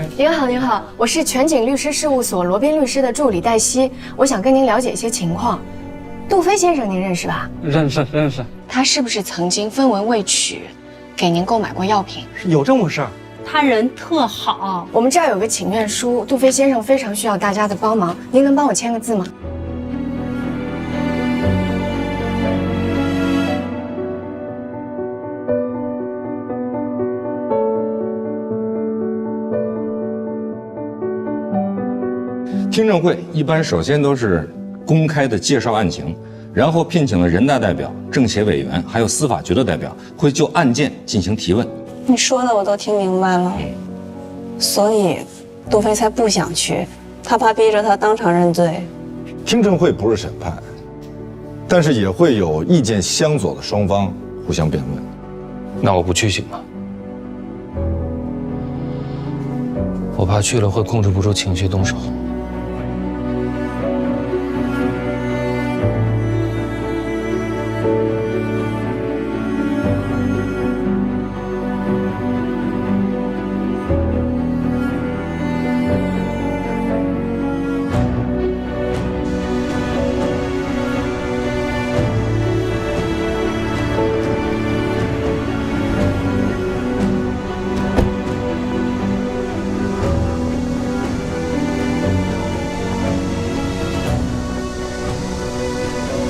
哎，您好，您好，我是全景律师事务所罗宾律师的助理黛西，我想跟您了解一些情况。杜飞先生您认识吧？认识。他是不是曾经分文未取，给您购买过药品？有这么回事？他人特好。我们这儿有个请愿书，杜飞先生非常需要大家的帮忙，您能帮我签个字吗？听证会一般首先都是公开的介绍案情，然后聘请了人大代表、政协委员，还有司法局的代表，会就案件进行提问。你说的我都听明白了，所以杜飞才不想去，他怕逼着他当场认罪。听证会不是审判，但是也会有意见相左的双方互相辩论。那我不去行吗？我怕去了会控制不住情绪动手。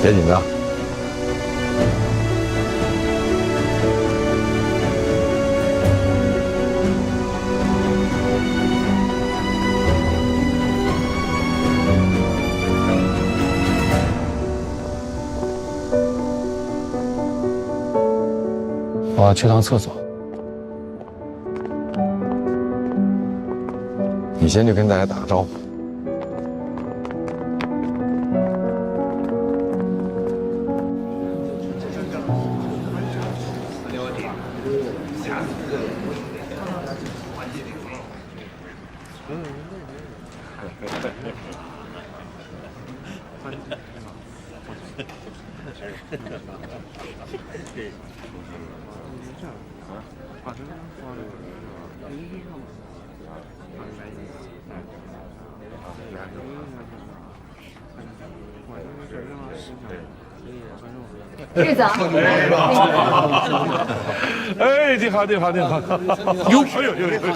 别紧张。我要去趟厕所。你先去跟大家打个招呼。日子，哎，你好，哟，哎呦，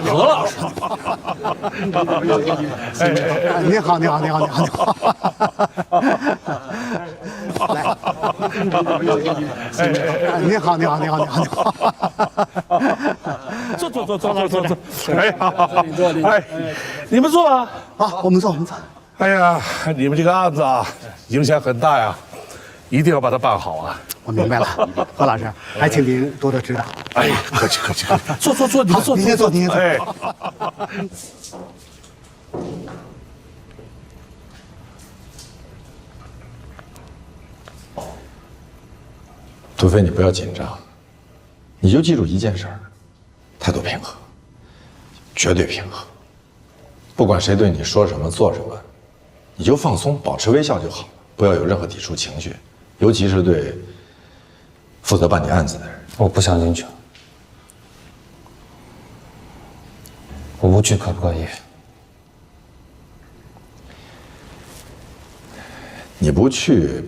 何老师，你好，来，你好，坐，哎，好，哎，你们坐啊，好，我们坐。哎呀，你们这个案子啊，影响很大呀，一定要把它办好啊。我明白了，何老师，还请您多多指导。哎，客气，坐，你们坐，您先坐。哎，杜飞，你不要紧张，你就记住一件事儿：态度平和，绝对平和。不管谁对你说什么、做什么，你就放松，保持微笑就好，不要有任何抵触情绪，尤其是对负责办理案子的人。我不想进去。我不去可不可以？你不去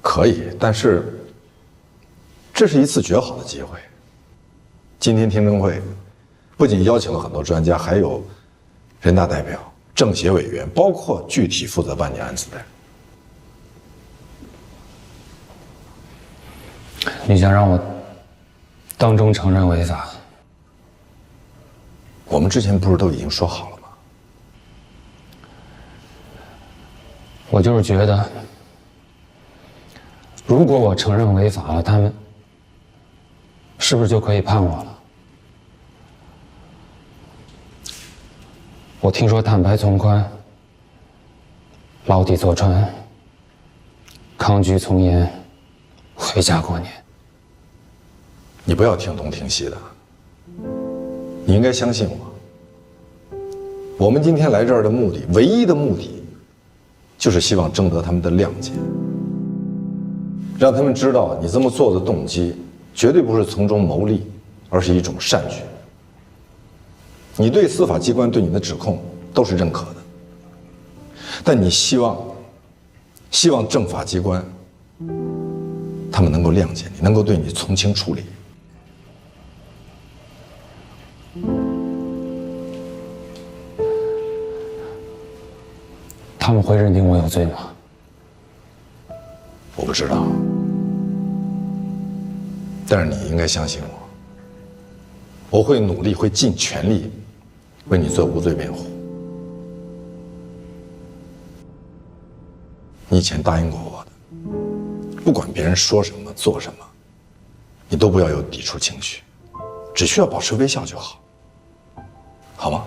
可以，但是这是一次绝好的机会。今天听证会不仅邀请了很多专家，还有人大代表、政协委员，包括具体负责办理案子的人。你想让我当众承认违法？我们之前不是都已经说好了吗？我就是觉得，如果我承认违法了，他们是不是就可以判我了？我听说坦白从宽，牢底坐穿，抗拒从严，回家过年。你不要听东听西的，你应该相信我。我们今天来这儿的目的，唯一的目的，就是希望征得他们的谅解，让他们知道你这么做的动机绝对不是从中牟利，而是一种善举。你对司法机关对你的指控都是认可的，但你希望政法机关他们能够谅解你，能够对你从轻处理。他们会认定我有罪吗？我不知道，但是你应该相信我，我会努力，会尽全力为你做无罪辩护。你以前答应过我的，不管别人说什么做什么，你都不要有抵触情绪，只需要保持微笑就好，好吗？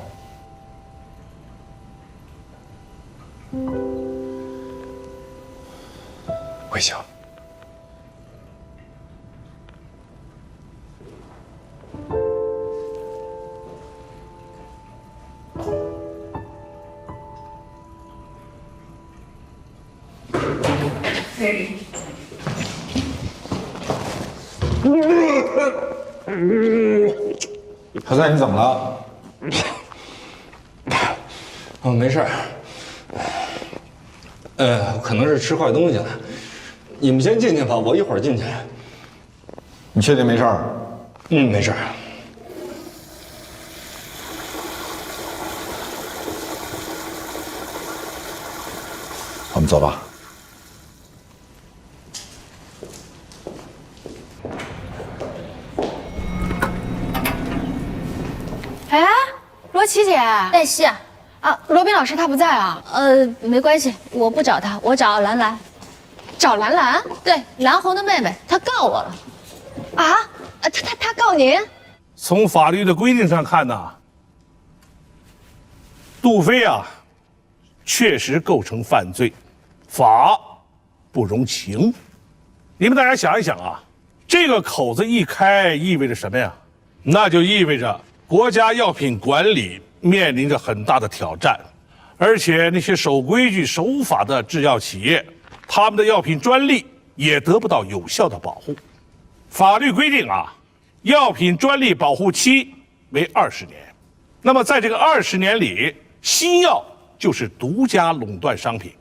微笑。何赛，你怎么了？没事儿。可能是吃坏东西了。你们先进去吧，我一会儿进去。你确定没事儿？没事儿。我们走吧。哎，罗琦姐，黛西啊，罗宾老师他不在啊？没关系，我不找他，我找兰兰。找兰兰？对，蓝红的妹妹，她告我了。啊？他告您？从法律的规定上看呢，杜飞啊，确实构成犯罪，法不容情。你们大家想一想啊，这个口子一开，意味着什么呀？那就意味着国家药品管理面临着很大的挑战，而且那些守规矩、守法的制药企业，他们的药品专利也得不到有效的保护。法律规定啊，药品专利保护期为20年。那么在这个20年里，新药就是独家垄断商品，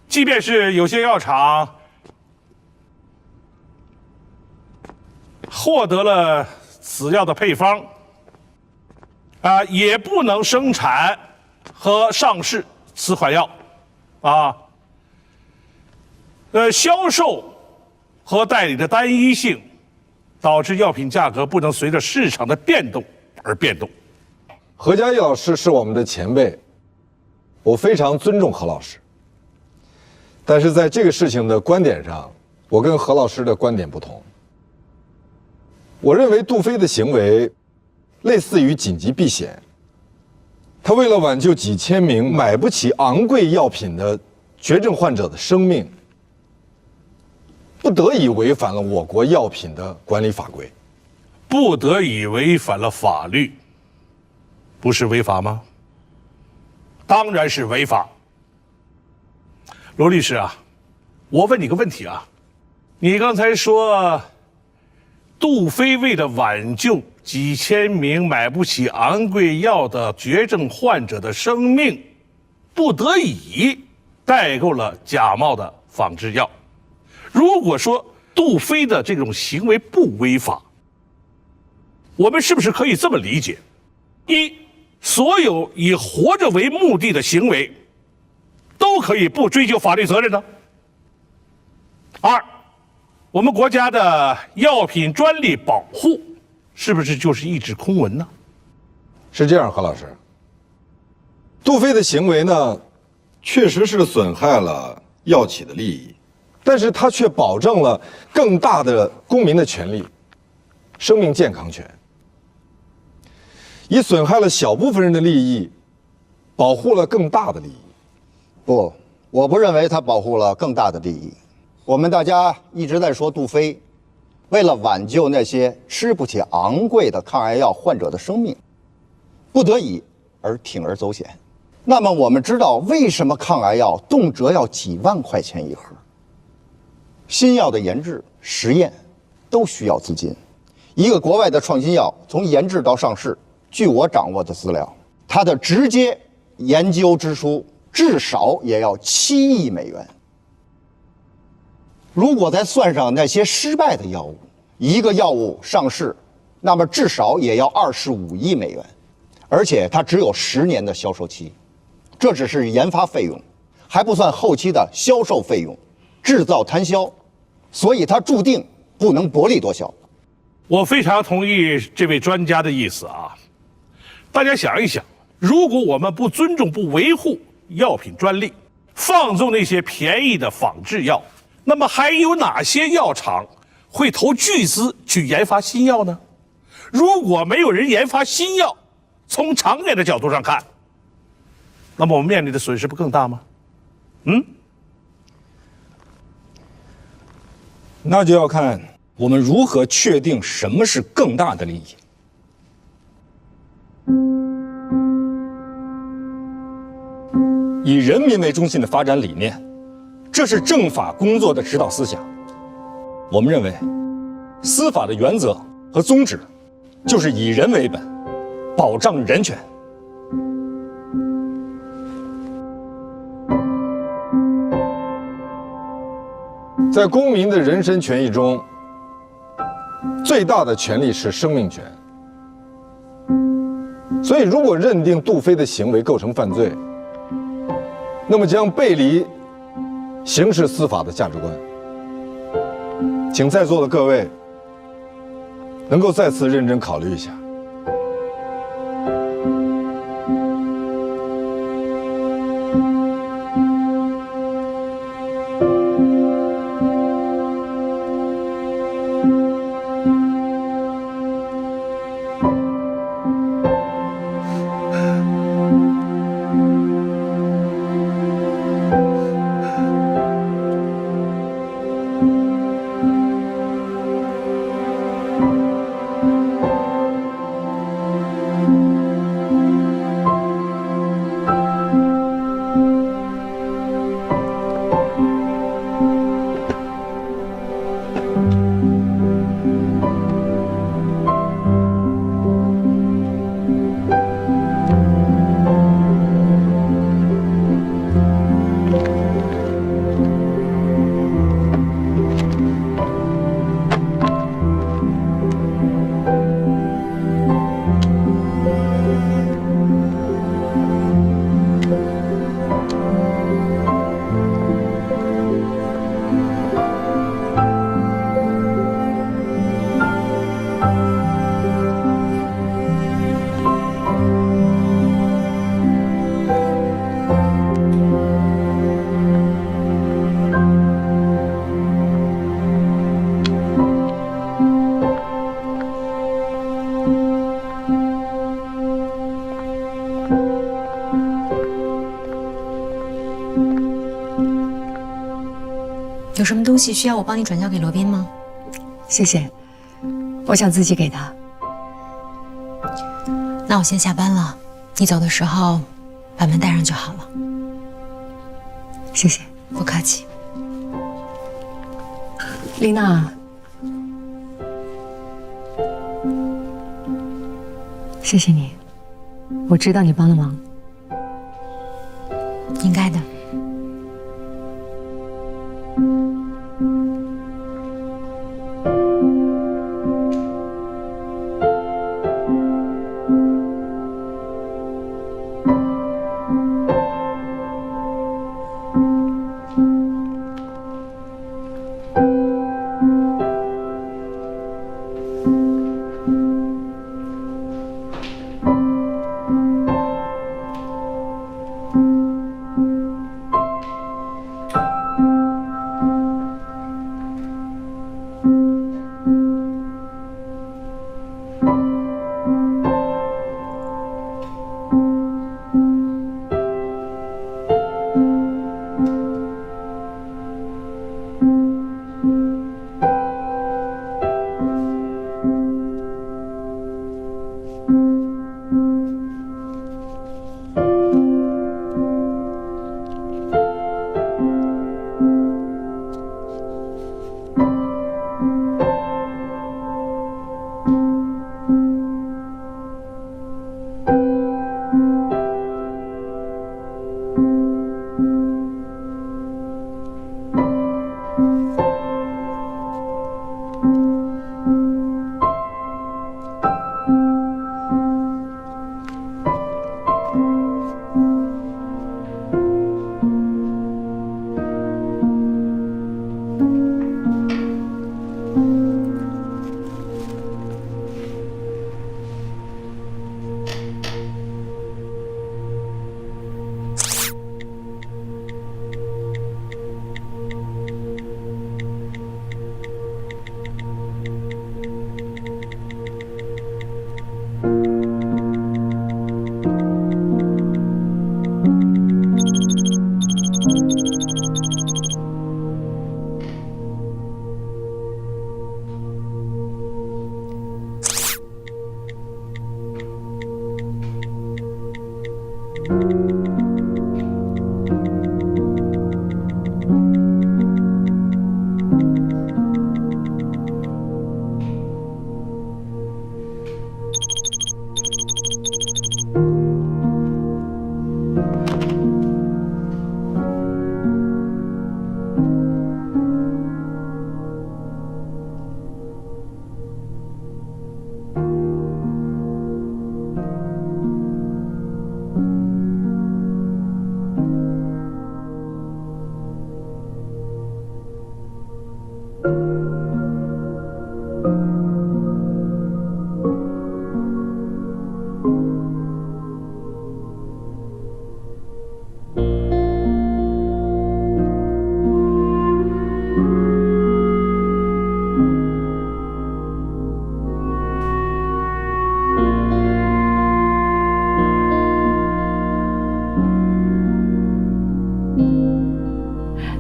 即便是有些药厂获得了此药的配方，也不能生产和上市此款药，销售和代理的单一性，导致药品价格不能随着市场的变动而变动。何家义老师是我们的前辈，我非常尊重何老师。但是在这个事情的观点上，我跟何老师的观点不同。我认为杜飞的行为类似于紧急避险，他为了挽救几千名买不起昂贵药品的绝症患者的生命，不得已违反了我国药品的管理法规。不得已违反了法律，不是违法吗？当然是违法。罗律师啊，我问你个问题啊，你刚才说杜飞为了挽救几千名买不起昂贵药的绝症患者的生命，不得已代购了假冒的仿制药。如果说杜飞的这种行为不违法，我们是不是可以这么理解：一，所有以活着为目的的行为都可以不追究法律责任呢？二，我们国家的药品专利保护是不是就是一纸空文呢？是这样，何老师，杜飞的行为呢，确实是损害了药企的利益，但是他却保证了更大的公民的权利——生命健康权，以损害了小部分人的利益，保护了更大的利益。不，我不认为他保护了更大的利益。我们大家一直在说杜飞为了挽救那些吃不起昂贵的抗癌药患者的生命，不得已而铤而走险。那么我们知道为什么抗癌药动辄要几万块钱一盒？新药的研制、实验都需要资金。一个国外的创新药从研制到上市，据我掌握的资料，他的直接研究支出至少也要7亿美元。如果再算上那些失败的药物，一个药物上市，那么至少也要25亿美元，而且它只有10年的销售期。这只是研发费用，还不算后期的销售费用、制造摊销，所以它注定不能薄利多销。我非常同意这位专家的意思啊！大家想一想，如果我们不尊重、不维护药品专利，放纵那些便宜的仿制药，那么还有哪些药厂会投巨资去研发新药呢？如果没有人研发新药，从长远的角度上看，那么我们面临的损失不更大吗？那就要看我们如何确定什么是更大的利益。以人民为中心的发展理念，这是政法工作的指导思想。我们认为，司法的原则和宗旨就是以人为本，保障人权。在公民的人身权益中，最大的权利是生命权。所以，如果认定杜飞的行为构成犯罪，那么将背离刑事司法的价值观。请在座的各位能够再次认真考虑一下。有什么东西需要我帮你转交给罗宾吗？谢谢，我想自己给他。那我先下班了，你走的时候把门带上就好了。谢谢，不客气。丽娜，谢谢你，我知道你帮了忙。应该的。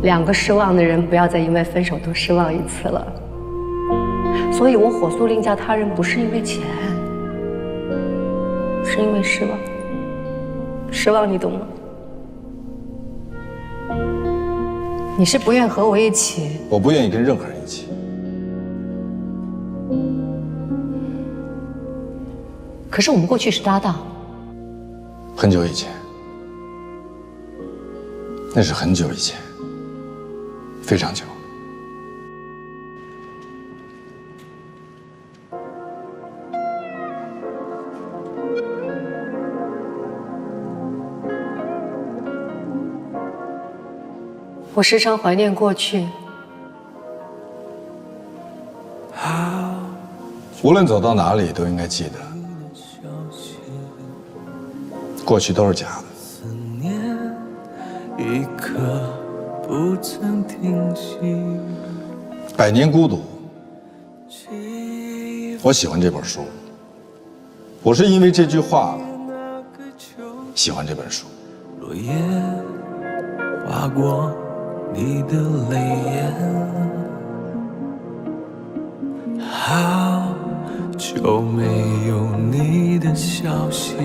两个失望的人不要再因为分手多失望一次了。所以我火速另嫁他人，不是因为钱，是因为失望。失望，你懂吗？你是不愿和我一起？我不愿意跟任何人一起。可是我们过去是搭档。很久以前，那是很久以前，非常久。我时常怀念过去，无论走到哪里，都应该记得，过去都是假的。百年孤独，我喜欢这本书，我是因为这句话喜欢这本书。落叶划过你的泪眼，好久没有你的消息，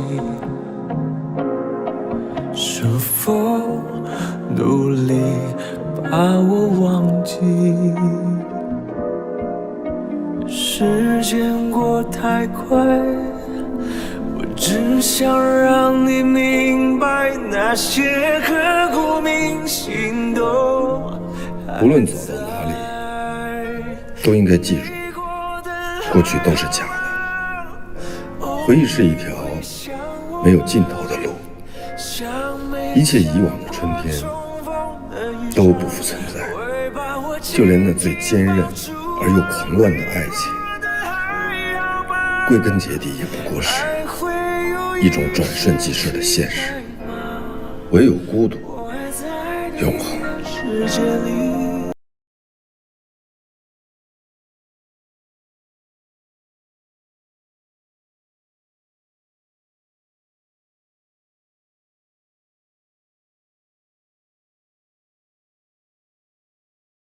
是否努力把我忘记？时间过太快，我只想让你明白，那些刻骨铭心都无论走到哪里，都应该记住，过去都是假的。回忆是一条没有尽头的路，一切以往的春天都不复存在，就连那最坚韧而又狂乱的爱情，归根结底也不过是一种转瞬即逝的现实。唯有孤独永恒。世界里